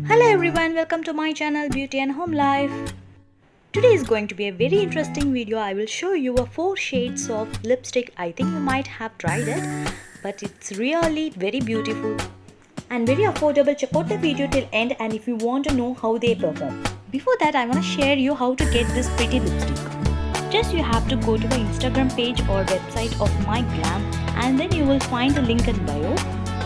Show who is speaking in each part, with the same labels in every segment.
Speaker 1: Hello everyone, welcome to my channel Beauty and Home Life. Today is going to be a very interesting video. I will show you 4 shades of lipstick. I think you might have tried it, but it's really very beautiful and very affordable. Check out the video till end and if you want to know how they perform. Before that, I want to share you how to get this pretty lipstick. Just you have to go to the Instagram page or website of My Glam and then you will find the link in bio.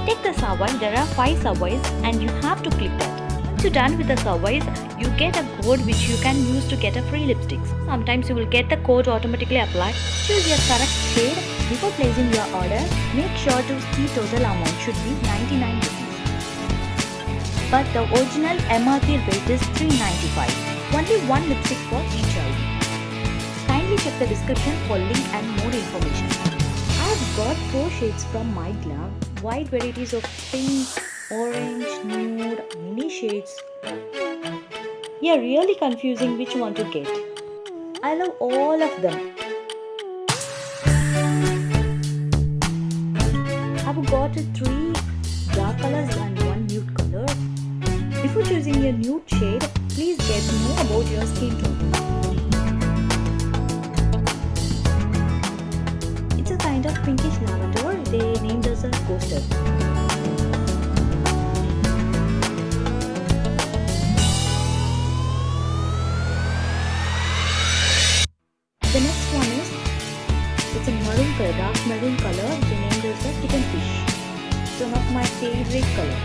Speaker 1: Take the survey. There are 5 surveys and you have to click that. Once you're done with the surveys, you get a code which you can use to get a free lipstick. Sometimes you will get the code automatically applied. Choose your correct shade. Before placing your order, make sure to see total amount should be 99 rupees. But the original MRP rate is 395. Only one lipstick for each item. Kindly check the description for link and more information. I have got 4 shades from My Glam. Wide varieties of pink, orange, nude, mini shades. Yeah, really confusing which one to get. I love all of them. I've got 3 dark colors and 1 nude color. Before choosing your nude shade, please get to know about your skin tone. It's a kind of pinkish lavender. They named as a coaster. The next one is, it's a maroon color, dark maroon color. They named as a Kitten fish. It's one of my favorite color.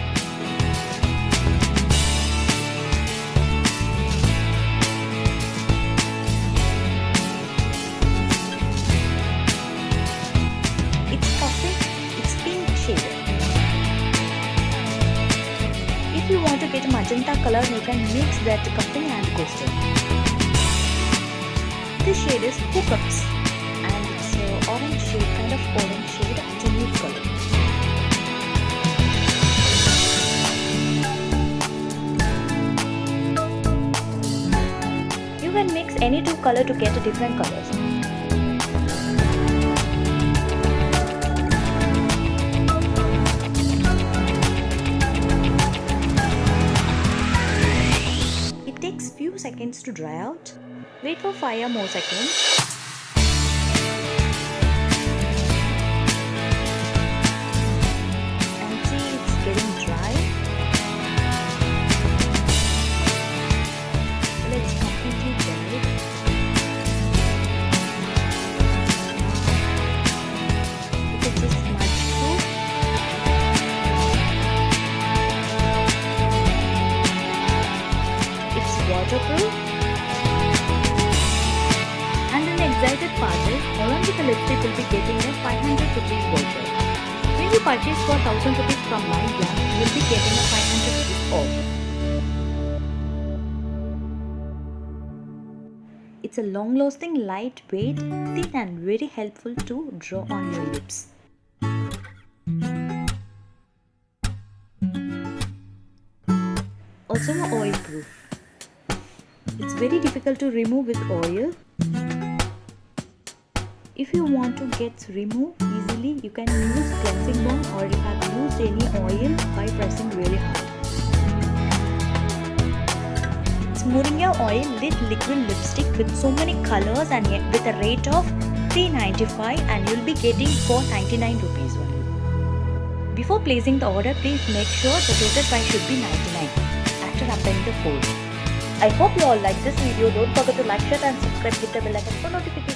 Speaker 1: If you want to get a magenta color, you can mix that cupping and coaster. This shade is hookups and it's an orange shade, kind of orange shade. It's a nude color. You can mix any 2 colors to get different colors. Takes few seconds to dry out. Wait for 5 more seconds. And see, it's getting dry. Let's completely dry it. It's a smudge proof. Waterproof. And in the excited part is, along with the lipstick will be getting a 500 rupees voucher. When you purchase for 1000 rupees from My Glam, you will be getting a 500 rupees off. It's a long-lasting, lightweight, thin and very helpful to draw on your lips. Also oil proof. It's very difficult to remove with oil. If you want to get removed easily, you can use cleansing balm or you have used any oil by pressing really hard. It's Moringa oil lit liquid lipstick with so many colors and with a rate of 395 and you'll be getting for 99 rupees only. Before placing the order, please make sure the total price should be 99 after applying the code. I hope you all like this video. Don't forget to like, share and subscribe. Hit the bell icon for notifications.